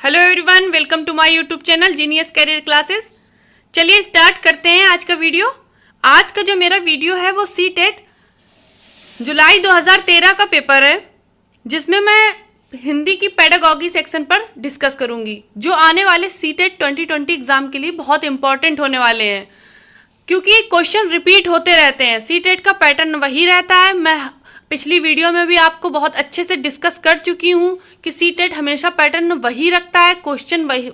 Hello everyone, welcome to my YouTube channel genius career classes. चलिए start करते हैं आज का वीडियो। आज का जो मेरा वीडियो है वो सीटेट जुलाई 2013 का पेपर है, जिसमें मैं हिंदी की पेडागॉजी सेक्शन पर डिस्कस करूंगी, जो आने वाले सीटेट 2020 एग्जाम के लिए बहुत इंपॉर्टेंट होने वाले हैं, क्योंकि क्वेश्चन रिपीट होते रहते हैं। सीटेट का पैटर्न वही रहता है। मैं पिछली वीडियो में भी आपको बहुत अच्छे से डिस्कस कर चुकी हूँ कि सीटेट हमेशा पैटर्न वही रखता है, क्वेश्चन वही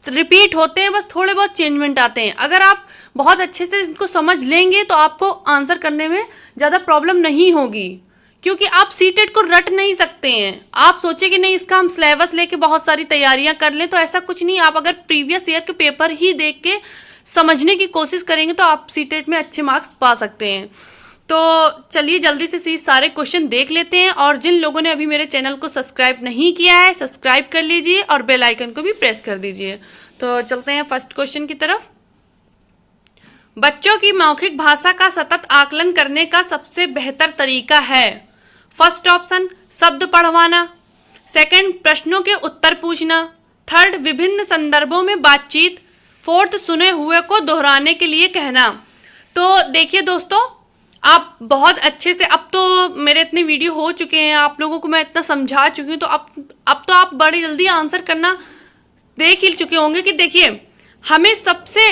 रिपीट होते हैं, बस थोड़े बहुत चेंजमेंट आते हैं। अगर आप बहुत अच्छे से इनको समझ लेंगे तो आपको आंसर करने में ज़्यादा प्रॉब्लम नहीं होगी, क्योंकि आप सीटेट को रट नहीं सकते हैं। आप सोचे कि नहीं इसका हम सिलेबस लेके बहुत सारी तैयारियां कर लें, तो ऐसा कुछ नहीं। आप अगर प्रीवियस ईयर के पेपर ही देख के समझने की कोशिश करेंगे तो आप सीटेट में अच्छे मार्क्स पा सकते हैं। तो चलिए जल्दी से सारे क्वेश्चन देख लेते हैं, और जिन लोगों ने अभी मेरे चैनल को सब्सक्राइब नहीं किया है सब्सक्राइब कर लीजिए और बेल आइकन को भी प्रेस कर दीजिए। तो चलते हैं फर्स्ट क्वेश्चन की तरफ। बच्चों की मौखिक भाषा का सतत आकलन करने का सबसे बेहतर तरीका है। फर्स्ट ऑप्शन शब्द पढ़वाना, सेकंड प्रश्नों के उत्तर पूछना, थर्ड विभिन्न संदर्भों में बातचीत, फोर्थ सुने हुए को दोहराने के लिए कहना। तो देखिए दोस्तों, आप बहुत अच्छे से, अब तो मेरे इतने वीडियो हो चुके हैं, आप लोगों को मैं इतना समझा चुकी हूँ, तो अब तो आप बड़ी जल्दी आंसर करना देख ही चुके होंगे कि देखिए हमें सबसे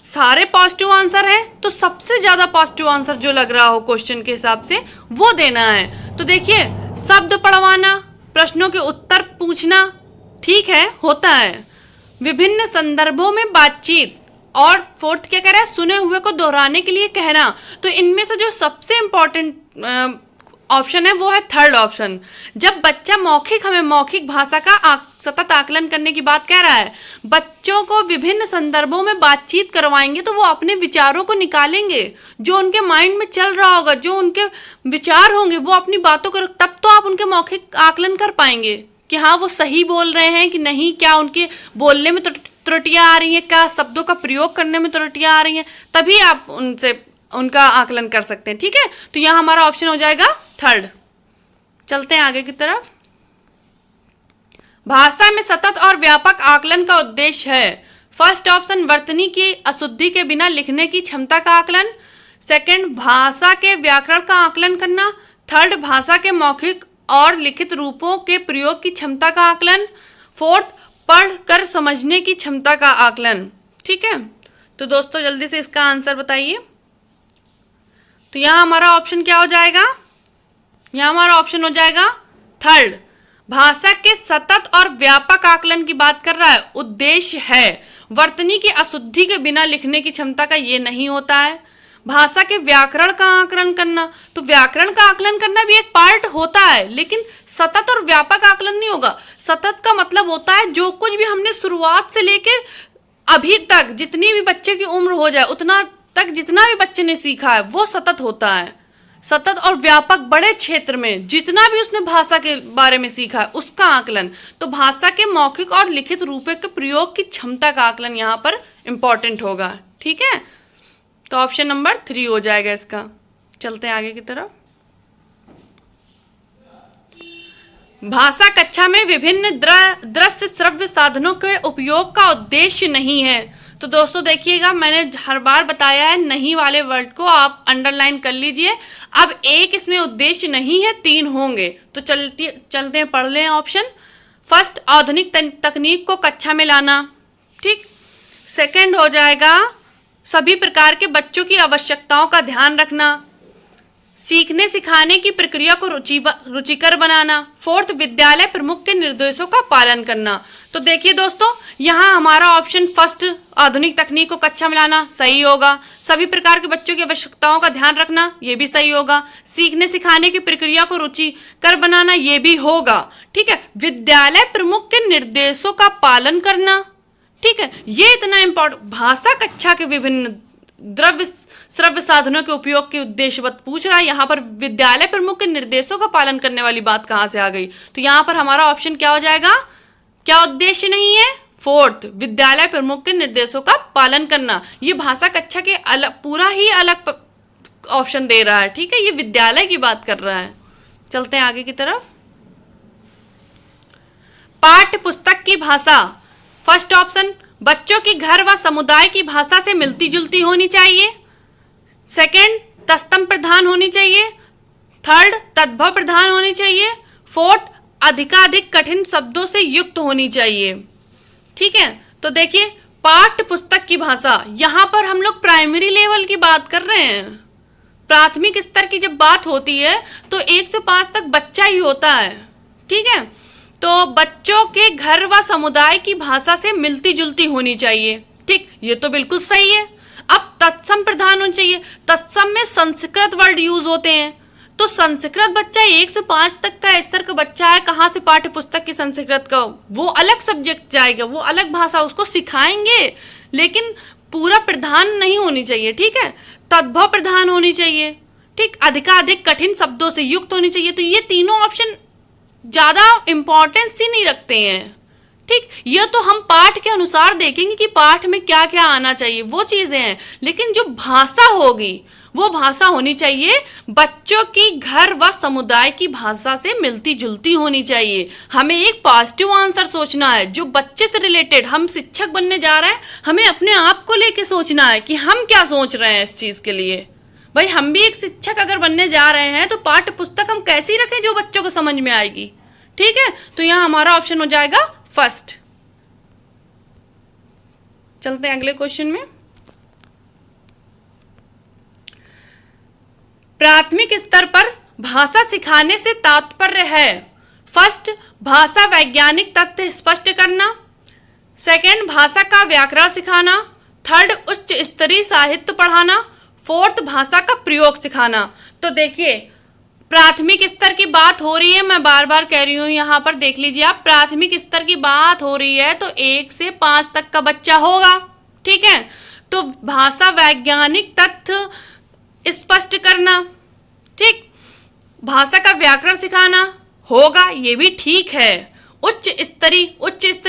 सारे पॉजिटिव आंसर हैं, तो सबसे ज़्यादा पॉजिटिव आंसर जो लग रहा हो क्वेश्चन के हिसाब से वो देना है। तो देखिए शब्द पढ़वाना, प्रश्नों के उत्तर पूछना, ठीक है, होता है। विभिन्न संदर्भों में बातचीत, और फोर्थ क्या कह रहा है, सुने हुए को दोहराने के लिए कहना। तो इनमें से जो सबसे इम्पोर्टेंट ऑप्शन है वो है थर्ड ऑप्शन। जब बच्चा हमें मौखिक भाषा का सतत आकलन करने की बात कह रहा है, बच्चों को विभिन्न संदर्भों में बातचीत करवाएंगे तो वो अपने विचारों को निकालेंगे, जो उनके माइंड में चल रहा होगा, जो उनके विचार होंगे, वो अपनी बातों को, तब तो आप उनके मौखिक आकलन कर पाएंगे कि हाँ वो सही बोल रहे हैं कि नहीं, क्या उनके बोलने में त्रुटियां आ रही हैं, क्या शब्दों का प्रयोग करने में त्रुटियां आ रही हैं, तभी आप उनका आकलन कर सकते हैं। ठीक है, तो यहाँ हमारा ऑप्शन हो जाएगा थर्ड। चलते हैं आगे की तरफ। भाषा में सतत और व्यापक आकलन का उद्देश्य है। फर्स्ट ऑप्शन वर्तनी की अशुद्धि के बिना लिखने की क्षमता का आकलन, सेकंड भाषा के व्याकरण का आकलन करना, थर्ड भाषा के मौखिक और लिखित रूपों के प्रयोग की क्षमता का आकलन, फोर्थ पढ़ कर समझने की क्षमता का आकलन। ठीक है, तो दोस्तों जल्दी से इसका आंसर बताइए। तो यहाँ हमारा ऑप्शन क्या हो जाएगा, यहाँ हमारा ऑप्शन हो जाएगा थर्ड। भाषा के सतत और व्यापक आकलन की बात कर रहा है, उद्देश्य है। वर्तनी की अशुद्धि के बिना लिखने की क्षमता का ये नहीं होता है। भाषा के व्याकरण का आकलन करना, तो व्याकरण का आकलन करना भी एक पार्ट होता है, लेकिन सतत और व्यापक आकलन नहीं होगा। सतत का मतलब होता है जो कुछ भी हमने शुरुआत से लेकर अभी तक, जितनी भी बच्चे की उम्र हो जाए उतना तक जितना भी बच्चे ने सीखा है वो सतत होता है। सतत और व्यापक, बड़े क्षेत्र में जितना भी उसने भाषा के बारे में सीखा है उसका आकलन। तो भाषा के मौखिक और लिखित रूपों के प्रयोग की क्षमता का आकलन यहाँ पर इंपॉर्टेंट होगा। ठीक है, तो ऑप्शन नंबर 3 हो जाएगा इसका। चलते हैं आगे की तरफ। भाषा कक्षा में विभिन्न दृश्य श्रव्य साधनों के उपयोग का उद्देश्य नहीं है। तो दोस्तों देखिएगा, मैंने हर बार बताया है, नहीं वाले वर्ड को आप अंडरलाइन कर लीजिए। अब एक इसमें उद्देश्य नहीं है, 3 होंगे। तो चलते हैं पढ़ लें ऑप्शन। फर्स्ट आधुनिक तकनीक को कक्षा में लाना, ठीक। सेकंड हो जाएगा सभी प्रकार के बच्चों की आवश्यकताओं का ध्यान रखना, सीखने सिखाने की प्रक्रिया को रुचिकर बनाना, फोर्थ विद्यालय प्रमुख के निर्देशों का पालन करना। तो देखिए दोस्तों, यहाँ हमारा ऑप्शन फर्स्ट आधुनिक तकनीक को कक्षा में लाना सही होगा। सभी प्रकार के बच्चों की आवश्यकताओं का ध्यान रखना, ये भी सही होगा। सीखने सिखाने की प्रक्रिया को रुचिकर बनाना, ये भी होगा। ठीक है, विद्यालय प्रमुख के निर्देशों का पालन करना, ठीक है, ये इतना इम्पोर्टेंट। भाषा कक्षा के विभिन्न श्रव्य साधनों के उपयोग के उद्देश्यवत पूछ रहा है, यहाँ पर विद्यालय प्रमुख के निर्देशों का पालन करने वाली बात कहाँ से आ गई। तो यहाँ पर हमारा ऑप्शन क्या हो जाएगा, क्या उद्देश्य नहीं है, फोर्थ विद्यालय प्रमुख के निर्देशों का पालन करना। ये भाषा कक्षा के अलग, पूरा ही अलग ऑप्शन दे रहा है। ठीक है, ये विद्यालय की बात कर रहा है। चलते हैं आगे की तरफ। पाठ्य पुस्तक की भाषा। फर्स्ट ऑप्शन, बच्चों की घर व समुदाय की भाषा से मिलती जुलती होनी चाहिए। सेकंड, तत्सम प्रधान होनी चाहिए। थर्ड, तद्भव प्रधान होनी चाहिए। फोर्थ, अधिकाधिक कठिन शब्दों से युक्त होनी चाहिए। ठीक है, तो देखिए पाठ्य पुस्तक की भाषा, यहाँ पर हम लोग प्राइमरी लेवल की बात कर रहे हैं। प्राथमिक स्तर की जब बात होती है तो 1 से 5 तक बच्चा ही होता है। ठीक है, तो बच्चों के घर व समुदाय की भाषा से मिलती जुलती होनी चाहिए। ठीक, ये तो बिल्कुल सही है। अब तत्सम प्रधान होनी चाहिए। तत्सम में संस्कृत वर्ड यूज होते हैं, तो संस्कृत बच्चा 1 से 5 तक का स्तर का बच्चा है, कहाँ से पाठ्य पुस्तक की संस्कृत का, वो अलग सब्जेक्ट जाएगा, वो अलग भाषा उसको सिखाएंगे, लेकिन पूरा प्रधान नहीं होनी चाहिए। ठीक है, तद्भव प्रधान होनी चाहिए। ठीक, अधिकाधिक कठिन शब्दों से युक्त होनी चाहिए। तो ये तीनों ऑप्शन ज़्यादा इम्पोर्टेंस ही नहीं रखते हैं। ठीक, ये तो हम पाठ के अनुसार देखेंगे कि पाठ में क्या क्या आना चाहिए, वो चीज़ें हैं, लेकिन जो भाषा होगी वो भाषा होनी चाहिए बच्चों की घर व समुदाय की भाषा से मिलती जुलती होनी चाहिए। हमें एक पॉजिटिव आंसर सोचना है जो बच्चे से रिलेटेड। हम शिक्षक बनने जा रहे हैं, हमें अपने आप को लेके सोचना है कि हम क्या सोच रहे हैं इस चीज़ के लिए। भाई हम भी एक शिक्षक अगर बनने जा रहे हैं तो पाठ्य पुस्तक हम कैसी रखें जो बच्चों को समझ में आएगी। ठीक है, तो यहाँ हमारा ऑप्शन हो जाएगा फर्स्ट। चलते हैं अगले क्वेश्चन में। प्राथमिक स्तर पर भाषा सिखाने से तात्पर्य है। फर्स्ट, भाषा वैज्ञानिक तथ्य स्पष्ट करना। सेकंड, भाषा का व्याकरण सिखाना। थर्ड, उच्च स्तरीय साहित्य पढ़ाना। फोर्थ, भाषा का प्रयोग सिखाना। तो देखिए प्राथमिक स्तर की बात हो रही है, मैं बार बार कह रही हूँ, यहाँ पर देख लीजिए आप, प्राथमिक स्तर की बात हो रही है तो 1 से 5 तक का बच्चा होगा। ठीक है, तो भाषा वैज्ञानिक तथ्य स्पष्ट करना, ठीक, भाषा का व्याकरण सिखाना होगा, ये भी ठीक है। उच्च स्तरीय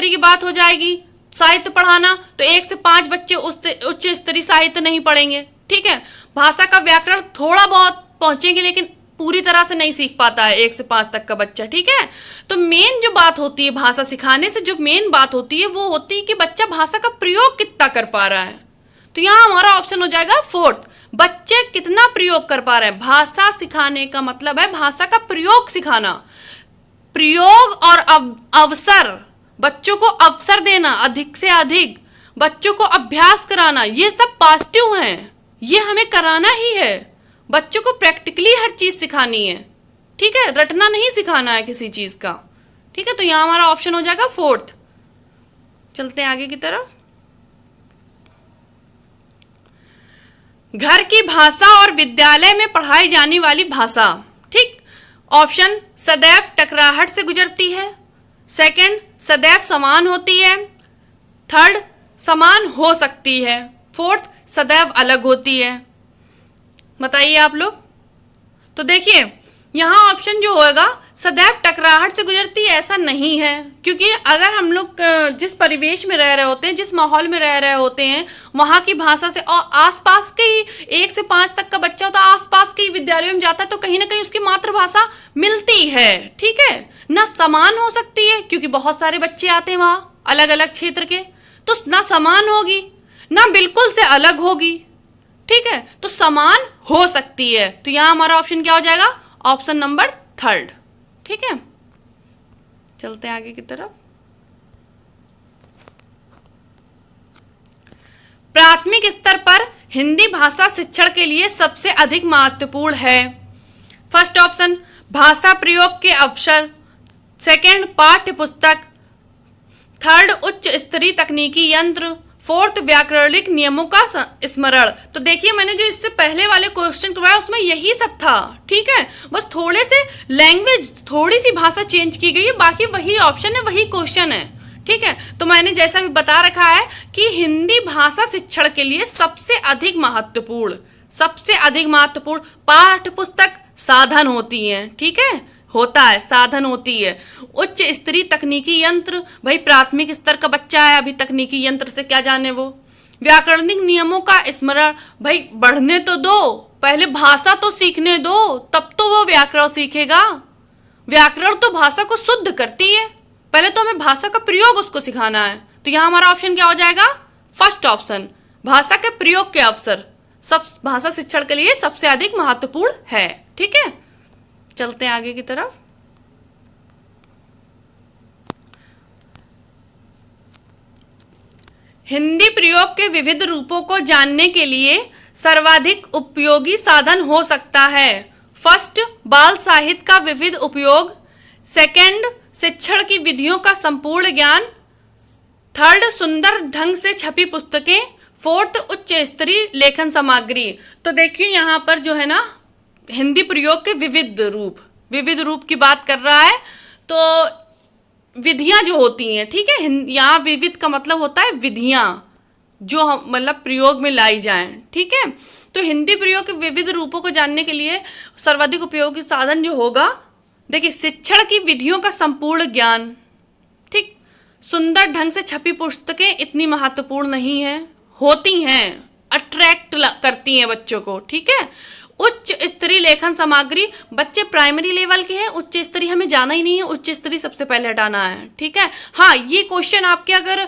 की बात हो जाएगी, साहित्य पढ़ाना, तो 1 से 5 बच्चे उच्च स्तरीय साहित्य नहीं पढ़ेंगे। ठीक है, भाषा का व्याकरण थोड़ा बहुत पहुंचेंगे लेकिन पूरी तरह से नहीं सीख पाता है 1 से 5 तक का बच्चा। ठीक है, तो मेन जो बात होती है भाषा सिखाने से, जो मेन बात होती है वो होती है कि बच्चा भाषा का प्रयोग कितना कर पा रहा है। तो यहाँ हमारा ऑप्शन हो जाएगा फोर्थ, बच्चे कितना प्रयोग कर पा रहे हैं। भाषा सिखाने का मतलब है भाषा का प्रयोग सिखाना, प्रयोग और अवसर, बच्चों को अवसर देना, अधिक से अधिक बच्चों को अभ्यास कराना, ये सब पॉजिटिव हैं, ये हमें कराना ही है। बच्चों को प्रैक्टिकली हर चीज सिखानी है। ठीक है, रटना नहीं सिखाना है किसी चीज का। ठीक है, तो यहाँ हमारा ऑप्शन हो जाएगा फोर्थ। चलते हैं आगे की तरफ। घर की भाषा और विद्यालय में पढ़ाई जाने वाली भाषा। ठीक, ऑप्शन सदैव टकराहट से गुजरती है। सेकंड, सदैव समान होती है। थर्ड, समान हो सकती है। फोर्थ, सदैव अलग होती है। बताइए आप लोग। तो देखिए यहाँ ऑप्शन जो होगा सदैव टकराहट से गुजरती है, ऐसा नहीं है, क्योंकि अगर हम लोग जिस परिवेश में रह रहे होते हैं, जिस माहौल में रह रहे होते हैं, वहाँ की भाषा से, और आसपास के ही 1 से 5 तक का बच्चा होता है, आसपास के विद्यालयों में जाता है, तो कहीं ना कहीं उसकी मातृभाषा मिलती है। ठीक है, ना समान हो सकती है क्योंकि बहुत सारे बच्चे आते हैं वहाँ अलग अलग क्षेत्र के, तो ना समान होगी ना बिल्कुल से अलग होगी। ठीक है, तो समान हो सकती है। तो यहाँ हमारा ऑप्शन क्या हो जाएगा, ऑप्शन नंबर थर्ड। ठीक है, चलते हैं आगे की तरफ। प्राथमिक स्तर पर हिंदी भाषा शिक्षण के लिए सबसे अधिक महत्वपूर्ण है। फर्स्ट ऑप्शन, भाषा प्रयोग के अवसर। सेकंड, पाठ्य पुस्तक। थर्ड, उच्च स्तरीय तकनीकी यंत्र। फोर्थ, व्याकरणिक नियमों का स्मरण। तो देखिए मैंने जो इससे पहले वाले क्वेश्चन करवाया उसमें यही सब था। ठीक है, बस थोड़े से लैंग्वेज, थोड़ी सी भाषा चेंज की गई है, बाकी वही ऑप्शन है, वही क्वेश्चन है। ठीक है, तो मैंने जैसा भी बता रखा है कि हिंदी भाषा शिक्षण के लिए सबसे अधिक महत्वपूर्ण पाठ्य पुस्तक साधन होती है। ठीक है, होता है, साधन होती है। उच्च स्तरीय तकनीकी यंत्र, भाई प्राथमिक स्तर का बच्चा है, अभी तकनीकी यंत्र से क्या जाने वो। व्याकरणिक नियमों का स्मरण, भाई बढ़ने तो दो, पहले भाषा तो सीखने दो, तब तो वो व्याकरण सीखेगा। व्याकरण तो भाषा को शुद्ध करती है। पहले तो हमें भाषा का प्रयोग उसको सिखाना है। तो यहाँ हमारा ऑप्शन क्या हो जाएगा? फर्स्ट ऑप्शन, भाषा के प्रयोग के अवसर सब भाषा शिक्षण के लिए सबसे अधिक महत्वपूर्ण है। ठीक है, चलते हैं आगे की तरफ। हिंदी प्रयोग के विविध रूपों को जानने के लिए सर्वाधिक उपयोगी साधन हो सकता है। फर्स्ट, बाल साहित्य का विविध उपयोग। सेकंड, शिक्षण की विधियों का संपूर्ण ज्ञान। थर्ड, सुंदर ढंग से छपी पुस्तकें। फोर्थ, उच्च स्तरीय लेखन सामग्री। तो देखिए यहाँ पर जो है ना, हिंदी प्रयोग के विविध रूप की बात कर रहा है। तो विधियां जो होती हैं, ठीक है, यहाँ विविध का मतलब होता है विधियां जो मतलब प्रयोग में लाई जाएं। ठीक है, तो हिंदी प्रयोग के विविध रूपों को जानने के लिए सर्वाधिक उपयोगी साधन जो होगा, देखिए, शिक्षण की विधियों का संपूर्ण ज्ञान। ठीक, सुंदर ढंग से छपी पुस्तकें इतनी महत्वपूर्ण नहीं है, होती हैं, अट्रैक्ट करती हैं बच्चों को। ठीक है, उच्च स्तरीय लेखन सामग्री। बच्चे प्राइमरी लेवल के हैं, उच्च स्तरीय हमें जाना ही नहीं है, उच्च स्तरीय सबसे पहले हटाना है। ठीक है, हाँ, ये क्वेश्चन आपके अगर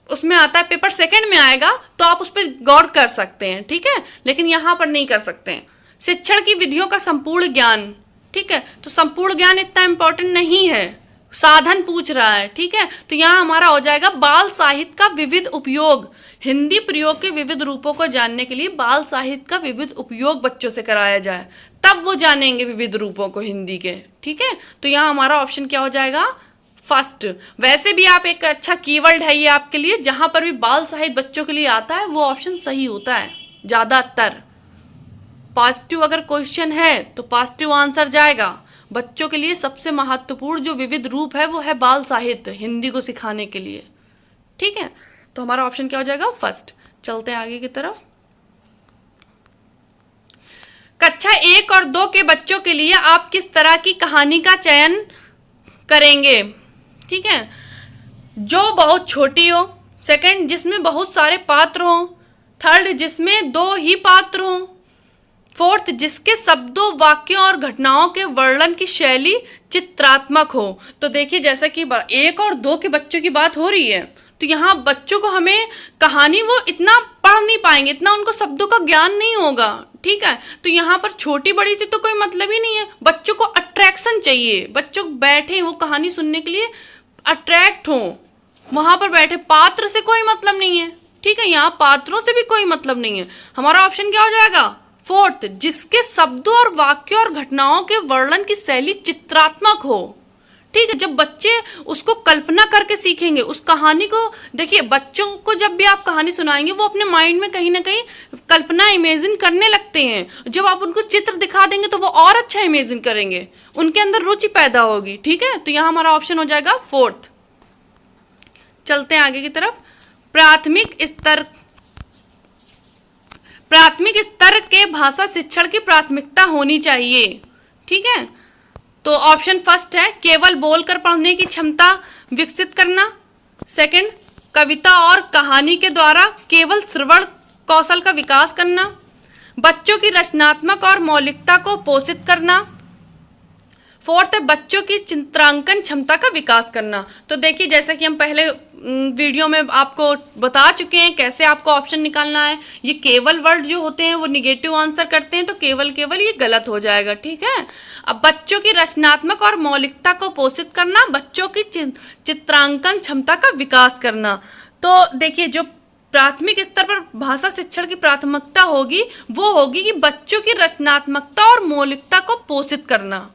उसमें आता है, पेपर सेकंड में आएगा, तो आप उस पर गौर कर सकते हैं। ठीक है, लेकिन यहाँ पर नहीं कर सकते हैं। शिक्षण की विधियों का संपूर्ण ज्ञान। ठीक है, तो संपूर्ण ज्ञान इतना इम्पोर्टेंट नहीं है, साधन पूछ रहा है। ठीक है, तो यहाँ हमारा हो जाएगा बाल साहित्य का विविध उपयोग। हिंदी प्रयोग के विविध रूपों को जानने के लिए बाल साहित्य का विविध उपयोग बच्चों से कराया जाए, तब वो जानेंगे विविध रूपों को हिंदी के। ठीक है, तो यहाँ हमारा ऑप्शन क्या हो जाएगा? फर्स्ट। वैसे भी आप एक अच्छा कीवर्ड है ये आपके लिए, जहां पर भी बाल साहित्य बच्चों के लिए आता है वो ऑप्शन सही होता है ज्यादातर। पॉजिटिव अगर क्वेश्चन है तो पॉजिटिव आंसर जाएगा। बच्चों के लिए सबसे महत्वपूर्ण जो विविध रूप है वो है बाल साहित्य, हिंदी को सिखाने के लिए। ठीक है, तो हमारा ऑप्शन क्या हो जाएगा? फर्स्ट। चलते हैं आगे की तरफ। कक्षा 1 और 2 के बच्चों के लिए आप किस तरह की कहानी का चयन करेंगे? ठीक है, जो बहुत छोटी हो। सेकंड, जिसमें बहुत सारे पात्र हों। थर्ड, जिसमें 2 ही पात्र हों। फोर्थ, जिसके शब्दों, वाक्यों और घटनाओं के वर्णन की शैली चित्रात्मक हो। तो देखिए, जैसा कि 1 और 2 के बच्चों की बात हो रही है, तो यहाँ बच्चों को हमें कहानी वो इतना पढ़ नहीं पाएंगे, इतना उनको शब्दों का ज्ञान नहीं होगा। ठीक है, तो यहाँ पर छोटी बड़ी से तो कोई मतलब ही नहीं है। बच्चों को अट्रैक्शन चाहिए, बच्चों बैठे वो कहानी सुनने के लिए अट्रैक्ट हो, वहां पर बैठे। पात्र से कोई मतलब नहीं है। ठीक है, यहाँ पात्रों से भी कोई मतलब नहीं है। हमारा ऑप्शन क्या हो जाएगा? फोर्थ, जिसके शब्दों और वाक्यों और घटनाओं के वर्णन की शैली चित्रात्मक हो। ठीक है, जब बच्चे उसको कल्पना करके सीखेंगे उस कहानी को। देखिए, बच्चों को जब भी आप कहानी सुनाएंगे वो अपने माइंड में कहीं ना कहीं कल्पना इमेजिन करने लगते हैं। जब आप उनको चित्र दिखा देंगे तो वो और अच्छा इमेजिन करेंगे, उनके अंदर रुचि पैदा होगी। ठीक है, तो यहाँ हमारा ऑप्शन हो जाएगा फोर्थ। चलते हैं आगे की तरफ। प्राथमिक स्तर के भाषा शिक्षण की प्राथमिकता होनी चाहिए। ठीक है, तो ऑप्शन फर्स्ट है केवल बोलकर पढ़ने की क्षमता विकसित करना। सेकंड, कविता और कहानी के द्वारा केवल श्रवण कौशल का विकास करना। बच्चों की रचनात्मक और मौलिकता को पोषित करना। फोर्थ है बच्चों की चित्रांकन क्षमता का विकास करना। तो देखिए, जैसा कि हम पहले वीडियो में आपको बता चुके हैं कैसे आपको ऑप्शन निकालना है। ये केवल वर्ड जो होते हैं वो निगेटिव आंसर करते हैं, तो केवल ये गलत हो जाएगा। ठीक है, अब बच्चों की रचनात्मक और मौलिकता को पोषित करना, बच्चों की चित्रांकन क्षमता का विकास करना। तो देखिए, जो प्राथमिक स्तर पर भाषा शिक्षण की प्राथमिकता होगी वो होगी कि बच्चों की रचनात्मकता और मौलिकता को पोषित करना।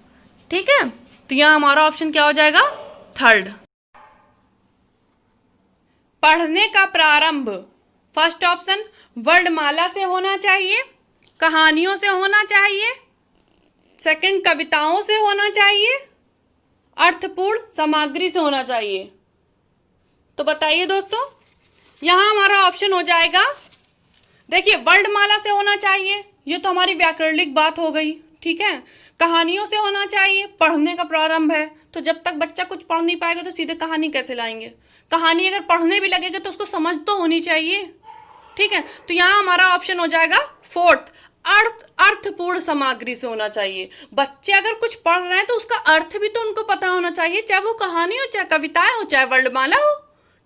ठीक है, तो यहाँ हमारा ऑप्शन क्या हो जाएगा? थर्ड। पढ़ने का प्रारंभ। फर्स्ट ऑप्शन, वर्णमाला से होना चाहिए, कहानियों से होना चाहिए। सेकंड, कविताओं से होना चाहिए, अर्थपूर्ण सामग्री से होना चाहिए। तो बताइए दोस्तों, यहाँ हमारा ऑप्शन हो जाएगा, देखिए, वर्णमाला से होना चाहिए, ये तो हमारी व्याकरणिक बात हो गई। ठीक है, कहानियों से होना चाहिए, पढ़ने का प्रारंभ है, तो जब तक बच्चा कुछ पढ़ नहीं पाएगा तो सीधे कहानी कैसे लाएंगे? कहानी अगर पढ़ने भी लगेगा तो उसको समझ तो होनी चाहिए। ठीक है, तो यहाँ हमारा ऑप्शन हो जाएगा फोर्थ, अर्थपूर्ण सामग्री से होना चाहिए। बच्चे अगर कुछ पढ़ रहे हैं तो उसका अर्थ भी तो उनको पता होना चाहिए, चाहे वो कहानी हो, चाहे कविताएं हो, चाहे वर्णमाला हो।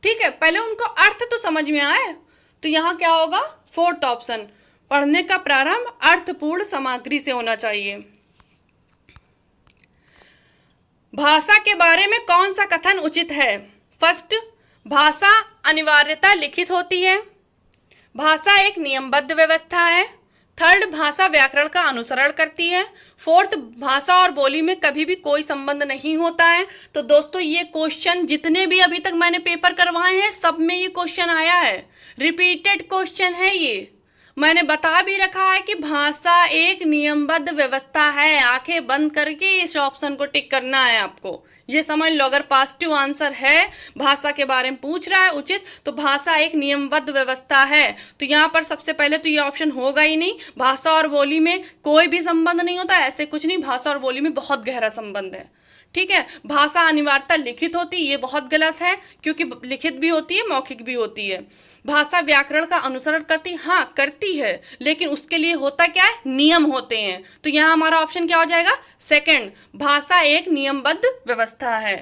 ठीक है, पहले उनको अर्थ तो समझ में आए। तो यहाँ क्या होगा? फोर्थ ऑप्शन, पढ़ने का प्रारंभ अर्थपूर्ण सामग्री से होना चाहिए। भाषा के बारे में कौन सा कथन उचित है? फर्स्ट, भाषा अनिवार्यता लिखित होती है। भाषा एक नियमबद्ध व्यवस्था है। थर्ड, भाषा व्याकरण का अनुसरण करती है। फोर्थ, भाषा और बोली में कभी भी कोई संबंध नहीं होता है। तो दोस्तों ये क्वेश्चन जितने भी अभी तक मैंने पेपर करवाए हैं सब में ये क्वेश्चन आया है, रिपीटेड क्वेश्चन है ये। मैंने बता भी रखा है कि भाषा एक नियमबद्ध व्यवस्था है। आंखें बंद करके इस ऑप्शन को टिक करना है आपको। ये समझ लो, अगर पॉजिटिव आंसर है, भाषा के बारे में पूछ रहा है उचित, तो भाषा एक नियमबद्ध व्यवस्था है। तो यहाँ पर सबसे पहले तो ये ऑप्शन होगा ही नहीं। भाषा और बोली में कोई भी संबंध नहीं होता, ऐसे कुछ नहीं। भाषा और बोली में बहुत गहरा संबंध है। ठीक है, भाषा अनिवार्यता लिखित होती, ये बहुत गलत है, क्योंकि लिखित भी होती है, मौखिक भी होती है। भाषा व्याकरण का अनुसरण करती, हाँ करती है, लेकिन उसके लिए होता क्या है? नियम होते हैं। तो यहाँ हमारा ऑप्शन क्या हो जाएगा? सेकंड, भाषा एक नियमबद्ध व्यवस्था है।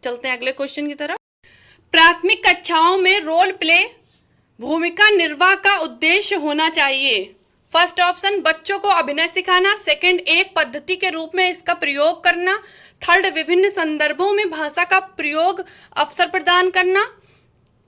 चलते हैं अगले क्वेश्चन की तरफ। प्राथमिक कक्षाओं में रोल प्ले भूमिका निर्वाह का उद्देश्य होना चाहिए। फर्स्ट ऑप्शन, बच्चों को अभिनय सिखाना। सेकंड, एक पद्धति के रूप में इसका प्रयोग करना। थर्ड, विभिन्न संदर्भों में भाषा का प्रयोग अवसर प्रदान करना।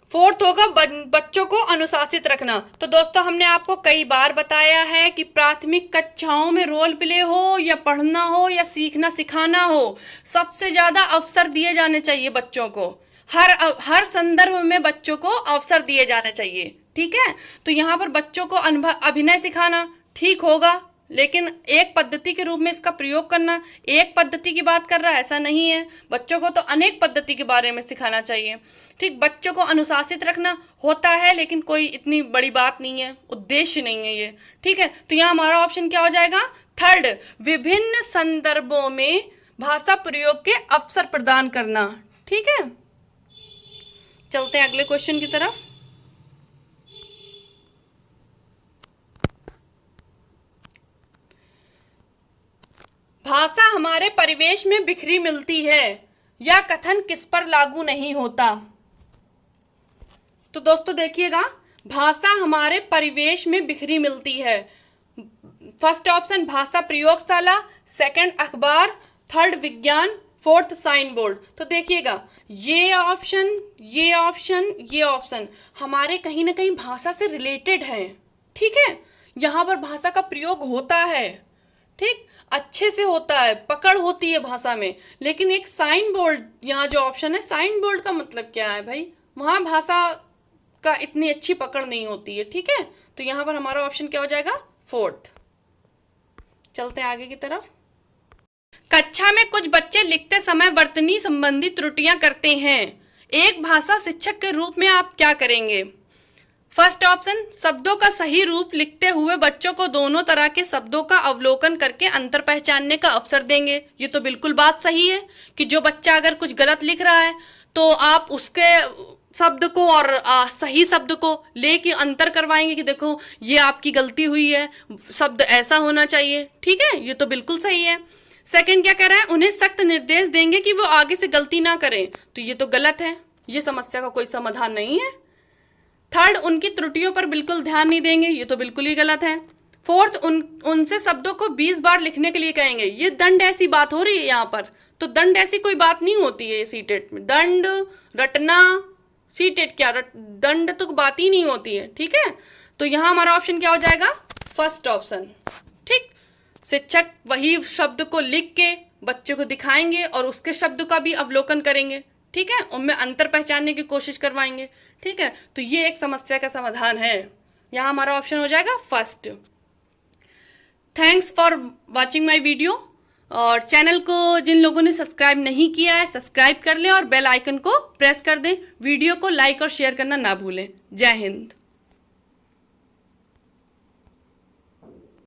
फोर्थ होगा बच्चों को अनुशासित रखना। तो दोस्तों हमने आपको कई बार बताया है कि प्राथमिक कक्षाओं में रोल प्ले हो या पढ़ना हो या सीखना सिखाना हो, सबसे ज़्यादा अवसर दिए जाने चाहिए बच्चों को। हर संदर्भ में बच्चों को अवसर दिए जाने चाहिए। ठीक है, तो यहाँ पर बच्चों को अभिनय सिखाना ठीक होगा, लेकिन एक पद्धति के रूप में इसका प्रयोग करना, एक पद्धति की बात कर रहा है ऐसा नहीं है। बच्चों को तो अनेक पद्धति के बारे में सिखाना चाहिए। ठीक, बच्चों को अनुशासित रखना होता है, लेकिन कोई इतनी बड़ी बात नहीं है, उद्देश्य नहीं है ये। ठीक है, तो यहाँ हमारा ऑप्शन क्या हो जाएगा? थर्ड, विभिन्न संदर्भों में भाषा प्रयोग के अवसर प्रदान करना। ठीक है, चलते हैं अगले क्वेश्चन की तरफ। भाषा हमारे परिवेश में बिखरी मिलती है, यह कथन किस पर लागू नहीं होता? तो दोस्तों देखिएगा, भाषा हमारे परिवेश में बिखरी मिलती है। फर्स्ट ऑप्शन, भाषा प्रयोगशाला। सेकंड, अखबार। थर्ड, विज्ञान। Fourth, sign board. तो देखिएगा, ये ऑप्शन, ये ऑप्शन, ये ऑप्शन हमारे कहीं ना कहीं भाषा से रिलेटेड है। ठीक है, यहाँ पर भाषा का प्रयोग होता है, ठीक, अच्छे से होता है, पकड़ होती है भाषा में। लेकिन एक साइन बोर्ड, यहाँ जो ऑप्शन है, साइन बोर्ड का मतलब क्या है भाई? वहाँ भाषा का इतनी अच्छी पकड़ नहीं होती है। ठीक है, तो यहाँ पर हमारा ऑप्शन क्या हो जाएगा? फोर्थ। चलते हैं आगे की तरफ। कक्षा में कुछ बच्चे लिखते समय वर्तनी संबंधी त्रुटियां करते हैं, एक भाषा शिक्षक के रूप में आप क्या करेंगे? फर्स्ट ऑप्शन, शब्दों का सही रूप लिखते हुए बच्चों को दोनों तरह के शब्दों का अवलोकन करके अंतर पहचानने का अवसर देंगे। ये तो बिल्कुल बात सही है कि जो बच्चा अगर कुछ गलत लिख रहा है तो आप उसके शब्द को और सही शब्द को लेके अंतर करवाएंगे कि देखो ये आपकी गलती हुई है, शब्द ऐसा होना चाहिए। ठीक है, ये तो बिल्कुल सही है। सेकंड क्या कह रहा है? उन्हें सख्त निर्देश देंगे कि वो आगे से गलती ना करें। तो ये तो गलत है, ये समस्या का कोई समाधान नहीं है। थर्ड, उनकी त्रुटियों पर बिल्कुल ध्यान नहीं देंगे। ये तो बिल्कुल ही गलत है। फोर्थ, उनसे शब्दों को 20 बार लिखने के लिए कहेंगे। ये दंड ऐसी बात हो रही है यहाँ पर, तो दंड ऐसी कोई बात नहीं होती है सीटेट में। दंड रटना, सीटेट क्या दंड तो बात ही नहीं होती है। ठीक है, तो यहाँ हमारा ऑप्शन क्या हो जाएगा? First option. ठीक, शिक्षक वही शब्द को लिख के बच्चों को दिखाएंगे और उसके शब्द का भी अवलोकन करेंगे। ठीक है, उनमें अंतर पहचानने की कोशिश करवाएंगे। ठीक है, तो ये एक समस्या का समाधान है। यहाँ हमारा ऑप्शन हो जाएगा first. Thanks for watching my video. और चैनल को जिन लोगों ने सब्सक्राइब नहीं किया है सब्सक्राइब कर लें और बेल आइकन को प्रेस कर दें। वीडियो को लाइक और शेयर करना ना भूलें। जय हिंद।